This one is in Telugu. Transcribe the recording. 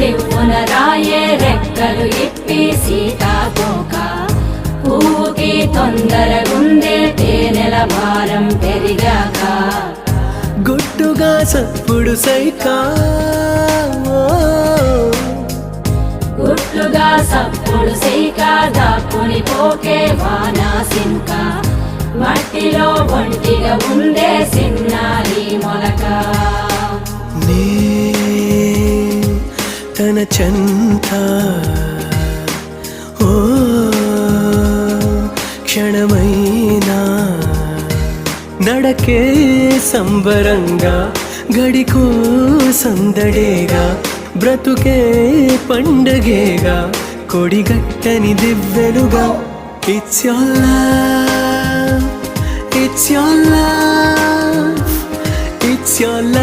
రివ్వున రాయే రెక్కలు ఇప్పి సీతాకోక పువ్వుకి తొందరగుందే తేనెల భారం పెరిగాక గుట్టుగా సప్పుడు సైకా గుట్లుగా సప్పుడు సైక దాక్కుని పోకే వానా సింక మట్టిలో ఒంటిగా ఉందే సిన్నారి మొలక నే తన చెంత ఓ క్షణమైనా నడకే సంబరంగా గడికో సందడేగా బ్రతుకే పండగేగా కొడిగట్టని దివ్వెలుగా It's your love, it's your love, it's your love.